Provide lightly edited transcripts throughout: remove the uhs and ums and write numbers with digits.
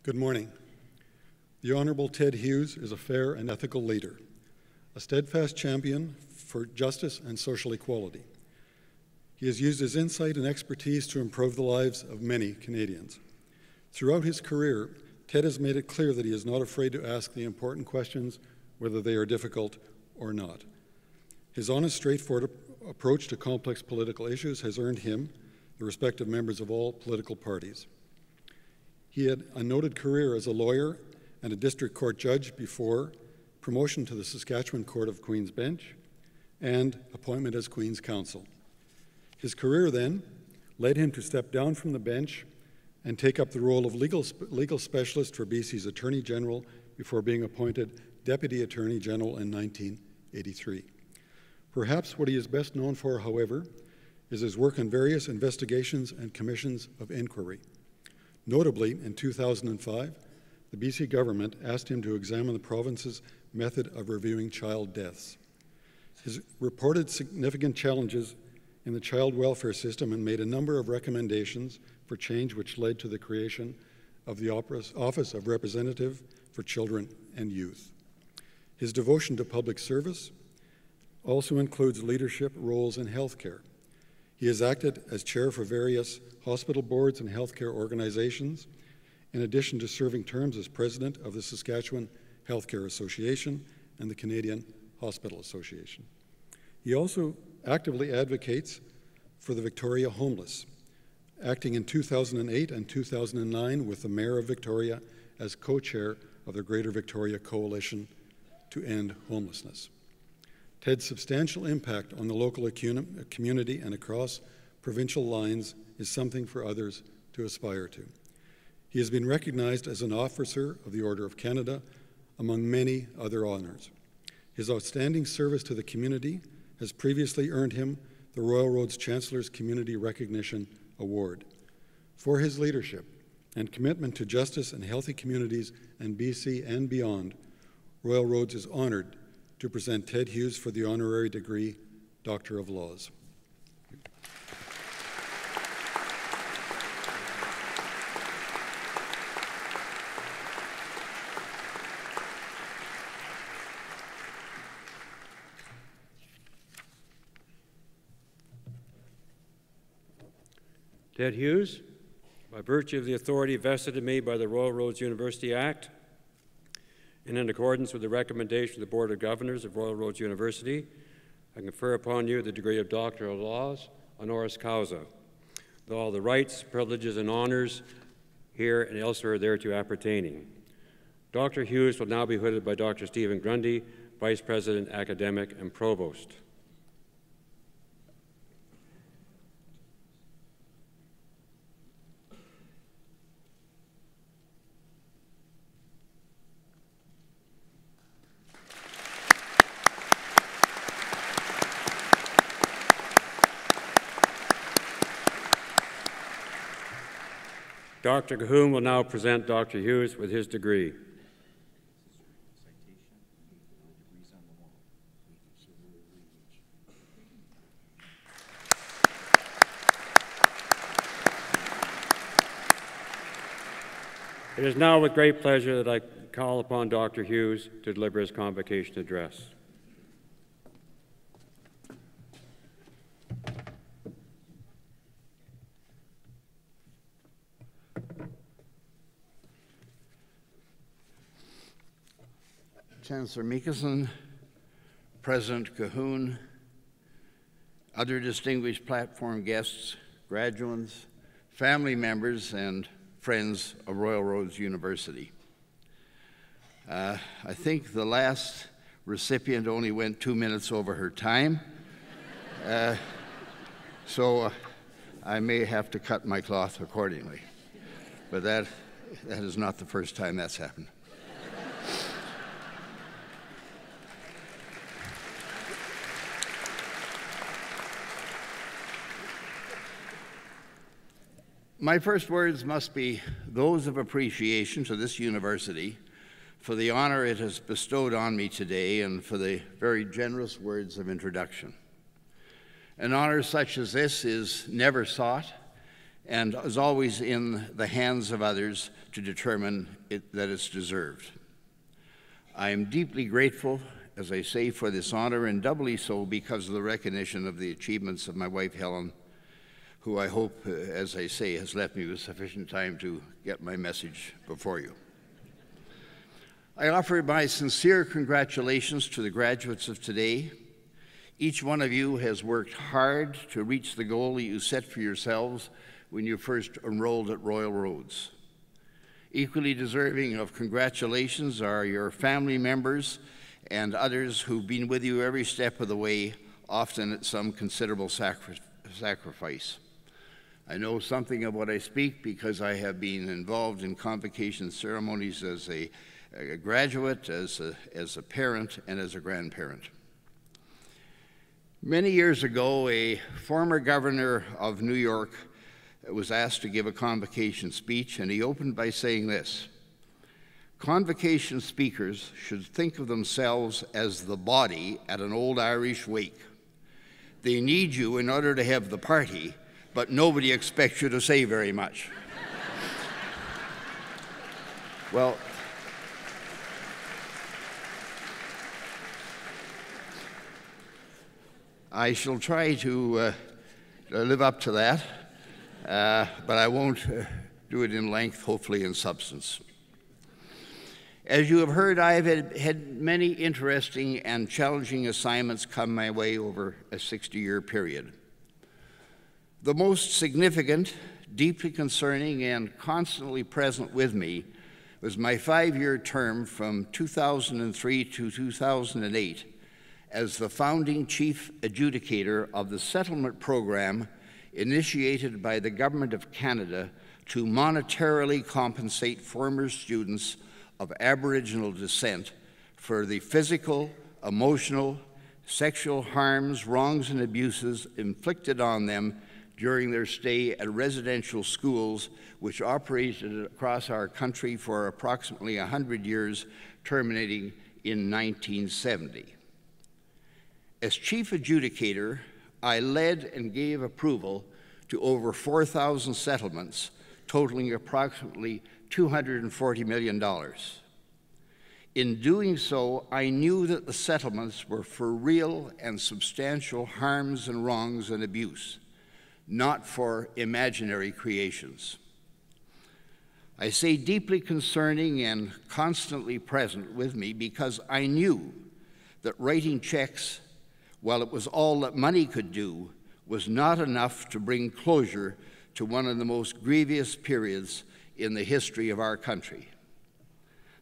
Good morning. The Honorable Ted Hughes is a fair and ethical leader, a steadfast champion for justice and social equality. He has used his insight and expertise to improve the lives of many Canadians. Throughout his career, Ted has made it clear that he is not afraid to ask the important questions, whether they are difficult or not. His honest, straightforward approach to complex political issues has earned him the respect of members of all political parties. He had a noted career as a lawyer and a district court judge before promotion to the Saskatchewan Court of Queen's Bench and appointment as Queen's Counsel. His career then led him to step down from the bench and take up the role of legal specialist for BC's Attorney General before being appointed Deputy Attorney General in 1983. Perhaps what he is best known for, however, is his work on various investigations and commissions of inquiry. Notably, in 2005, the BC government asked him to examine the province's method of reviewing child deaths. His reported significant challenges in the child welfare system and made a number of recommendations for change, which led to the creation of the Office of Representative for Children and Youth. His devotion to public service also includes leadership roles in healthcare. He has acted as chair for various hospital boards and healthcare organizations, in addition to serving terms as president of the Saskatchewan Healthcare Association and the Canadian Hospital Association. He also actively advocates for the Victoria homeless, acting in 2008 and 2009 with the Mayor of Victoria as co-chair of the Greater Victoria Coalition to End Homelessness. Ted's substantial impact on the local community and across provincial lines is something for others to aspire to. He has been recognized as an officer of the Order of Canada, among many other honors. His outstanding service to the community has previously earned him the Royal Roads Chancellor's Community Recognition Award. For his leadership and commitment to justice and healthy communities in BC and beyond, Royal Roads is honored to present Ted Hughes for the honorary degree Doctor of Laws. Ted Hughes, by virtue of the authority vested in me by the Royal Roads University Act, and in accordance with the recommendation of the Board of Governors of Royal Roads University, I confer upon you the degree of Doctor of Laws, honoris causa, with all the rights, privileges, and honors here and elsewhere thereto appertaining. Dr. Hughes will now be hooded by Dr. Stephen Grundy, Vice President, Academic, and Provost. Dr. Cahoon will now present Dr. Hughes with his degree. It is now with great pleasure that I call upon Dr. Hughes to deliver his convocation address. Chancellor Meekison, President Cahoon, other distinguished platform guests, graduates, family members, and friends of Royal Roads University. I think the last recipient only went 2 minutes over her time, so I may have to cut my cloth accordingly. But that is not the first time that's happened. My first words must be those of appreciation to this university for the honor it has bestowed on me today and for the very generous words of introduction. An honor such as this is never sought and is always in the hands of others to determine that it's deserved. I am deeply grateful, as I say, for this honor, and doubly so because of the recognition of the achievements of my wife, Helen, who I hope, as I say, has left me with sufficient time to get my message before you. I offer my sincere congratulations to the graduates of today. Each one of you has worked hard to reach the goal that you set for yourselves when you first enrolled at Royal Roads. Equally deserving of congratulations are your family members and others who've been with you every step of the way, often at some considerable sacrifice. I know something of what I speak because I have been involved in convocation ceremonies as a graduate, as a parent, and as a grandparent. Many years ago, a former governor of New York was asked to give a convocation speech, and he opened by saying this: "Convocation speakers should think of themselves as the body at an old Irish wake. They need you in order to have the party, but nobody expects you to say very much." Well, I shall try to live up to that, but I won't do it in length, hopefully in substance. As you have heard, I have had many interesting and challenging assignments come my way over a 60-year period. The most significant, deeply concerning, and constantly present with me was my 5-year term from 2003 to 2008 as the founding chief adjudicator of the settlement program initiated by the Government of Canada to monetarily compensate former students of Aboriginal descent for the physical, emotional, sexual harms, wrongs, and abuses inflicted on them during their stay at residential schools which operated across our country for approximately 100 years, terminating in 1970. As chief adjudicator, I led and gave approval to over 4,000 settlements, totaling approximately $240 million. In doing so, I knew that the settlements were for real and substantial harms and wrongs and abuse, not for imaginary creations. I say deeply concerning and constantly present with me because I knew that writing checks, while it was all that money could do, was not enough to bring closure to one of the most grievous periods in the history of our country.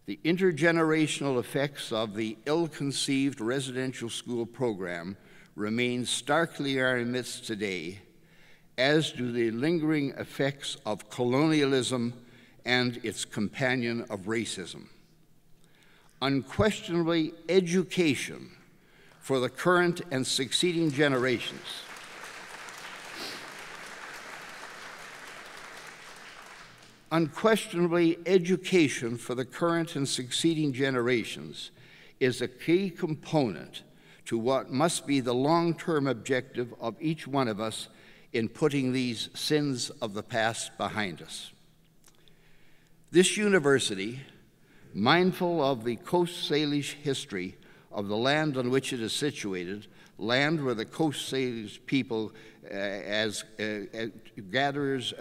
The intergenerational effects of the ill-conceived residential school program remain starkly in our midst today, as do the lingering effects of colonialism and its companion of racism. Unquestionably, education for the current and succeeding generations is a key component to what must be the long-term objective of each one of us in putting these sins of the past behind us. This university, mindful of the Coast Salish history of the land on which it is situated, land where the Coast Salish people, as gatherers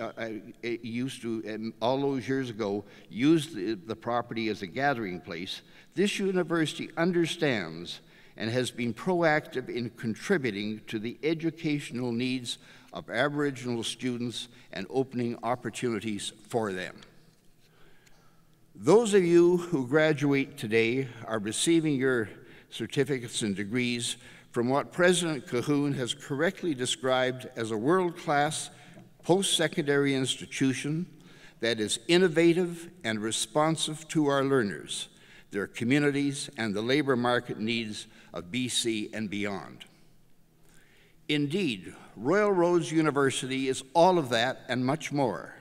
used to, all those years ago, used the property as a gathering place, this university understands and has been proactive in contributing to the educational needs of Aboriginal students and opening opportunities for them. Those of you who graduate today are receiving your certificates and degrees from what President Cahoon has correctly described as a world-class post-secondary institution that is innovative and responsive to our learners, their communities, and the labor market needs of BC and beyond. Indeed, Royal Roads University is all of that and much more.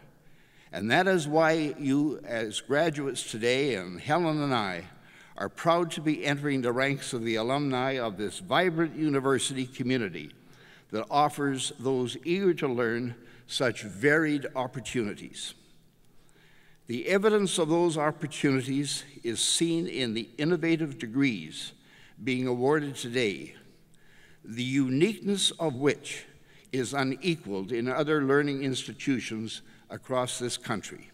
And that is why you, as graduates today, and Helen and I, are proud to be entering the ranks of the alumni of this vibrant university community that offers those eager to learn such varied opportunities. The evidence of those opportunities is seen in the innovative degrees being awarded today, the uniqueness of which is unequaled in other learning institutions across this country.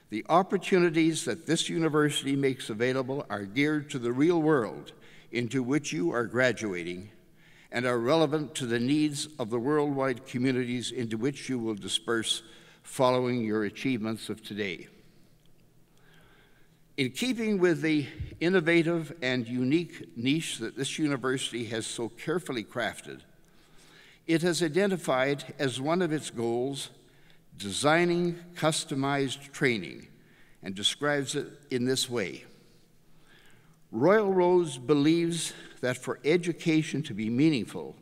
The opportunities that this university makes available are geared to the real world into which you are graduating and are relevant to the needs of the worldwide communities into which you will disperse following your achievements of today. In keeping with the innovative and unique niche that this university has so carefully crafted, it has identified as one of its goals designing customized training and describes it in this way. Royal Roads believes that for education to be meaningful,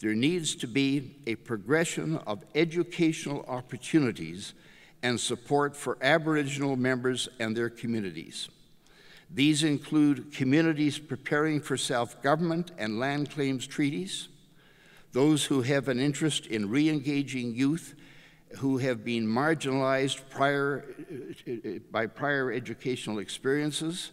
there needs to be a progression of educational opportunities and support for Aboriginal members and their communities. These include communities preparing for self-government and land claims treaties, those who have an interest in re-engaging youth who have been marginalized by prior educational experiences,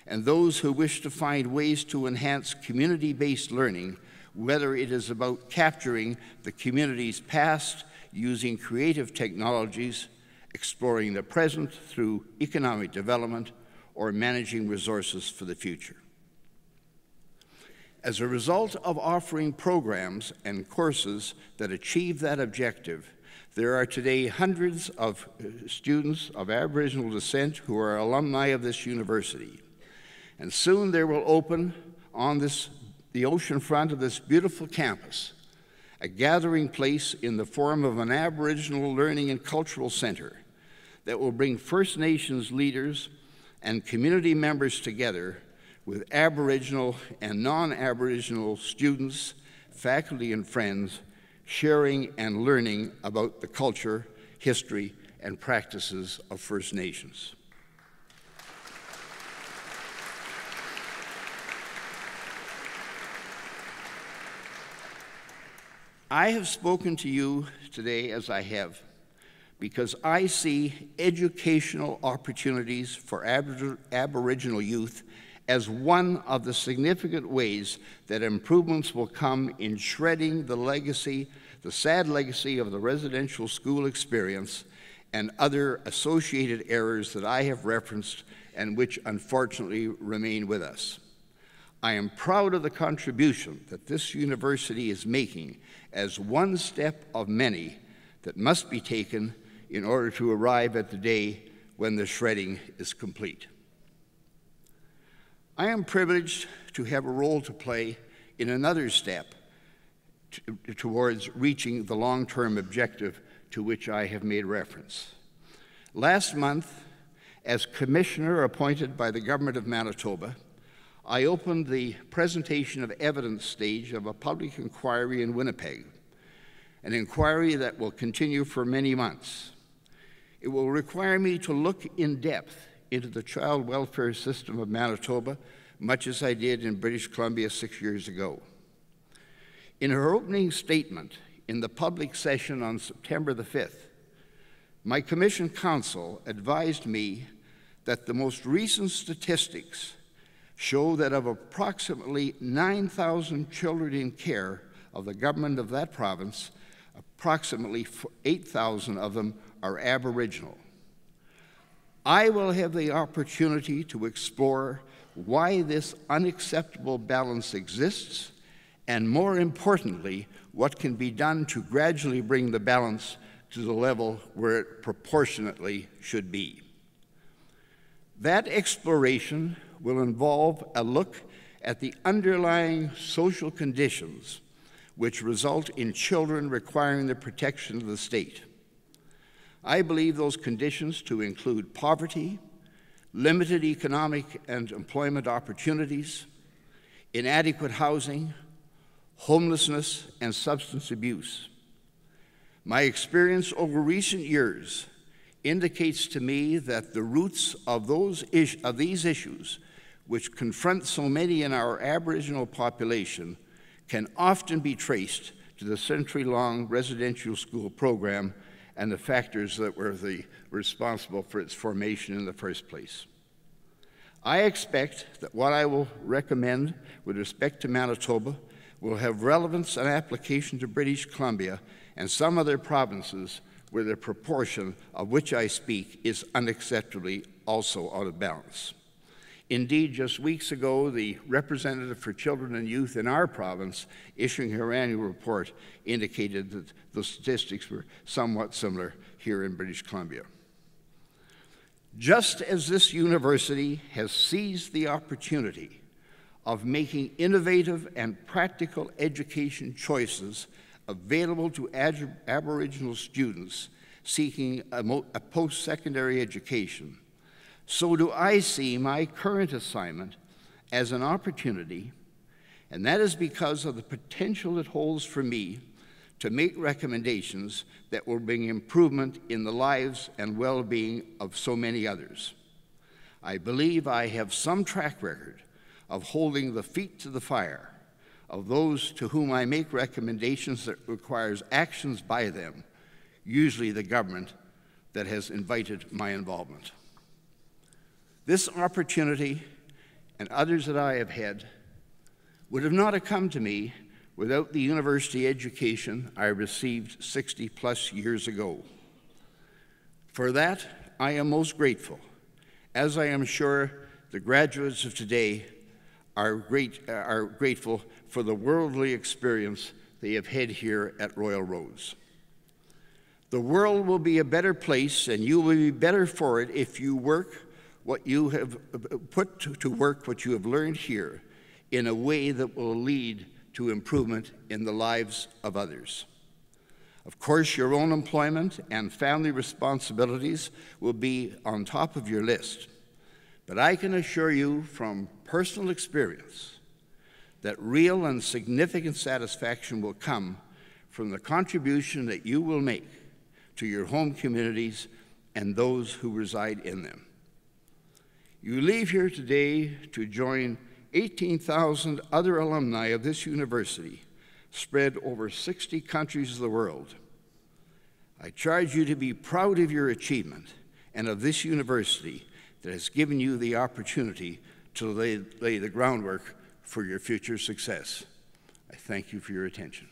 and those who wish to find ways to enhance community-based learning, whether it is about capturing the community's past using creative technologies, exploring the present through economic development, or managing resources for the future. As a result of offering programs and courses that achieve that objective, there are today hundreds of students of Aboriginal descent who are alumni of this university. And soon there will open on the ocean front of this beautiful campus a gathering place in the form of an Aboriginal Learning and Cultural Center that will bring First Nations leaders and community members together with Aboriginal and non-Aboriginal students, faculty, and friends, sharing and learning about the culture, history, and practices of First Nations. I have spoken to you today as I have because I see educational opportunities for Aboriginal youth as one of the significant ways that improvements will come in shredding the legacy, the sad legacy of the residential school experience and other associated errors that I have referenced and which unfortunately remain with us. I am proud of the contribution that this university is making as one step of many that must be taken in order to arrive at the day when the shredding is complete. I am privileged to have a role to play in another step towards reaching the long-term objective to which I have made reference. Last month, as commissioner appointed by the Government of Manitoba, I opened the presentation of evidence stage of a public inquiry in Winnipeg, an inquiry that will continue for many months. It will require me to look in depth into the child welfare system of Manitoba, much as I did in British Columbia 6 years ago. In her opening statement in the public session on September the 5th, my commission counsel advised me that the most recent statistics show that of approximately 9,000 children in care of the government of that province, approximately 8,000 of them are Aboriginal. I will have the opportunity to explore why this unacceptable balance exists, and more importantly, what can be done to gradually bring the balance to the level where it proportionately should be. That exploration will involve a look at the underlying social conditions which result in children requiring the protection of the state. I believe those conditions to include poverty, limited economic and employment opportunities, inadequate housing, homelessness, and substance abuse. My experience over recent years indicates to me that the roots of these issues, which confront so many in our Aboriginal population, can often be traced to the century-long residential school program and the factors that were responsible for its formation in the first place. I expect that what I will recommend with respect to Manitoba will have relevance and application to British Columbia and some other provinces where the proportion of which I speak is unacceptably also out of balance. Indeed, just weeks ago, the representative for children and youth in our province, issuing her annual report, indicated that the statistics were somewhat similar here in British Columbia. Just as this university has seized the opportunity of making innovative and practical education choices available to Aboriginal students seeking a post-secondary education, so do I see my current assignment as an opportunity, and that is because of the potential it holds for me to make recommendations that will bring improvement in the lives and well-being of so many others. I believe I have some track record of holding the feet to the fire of those to whom I make recommendations that requires actions by them, usually the government that has invited my involvement. This opportunity and others that I have had would have not have come to me without the university education I received 60-plus years ago. For that, I am most grateful, as I am sure the graduates of today are grateful for the worldly experience they have had here at Royal Roads. The world will be a better place, and you will be better for it if you work what you have put to work what you have learned here in a way that will lead to improvement in the lives of others. Of course, your own employment and family responsibilities will be on top of your list, but I can assure you from personal experience that real and significant satisfaction will come from the contribution that you will make to your home communities and those who reside in them. You leave here today to join 18,000 other alumni of this university spread over 60 countries of the world. I charge you to be proud of your achievement and of this university that has given you the opportunity to lay the groundwork for your future success. I thank you for your attention.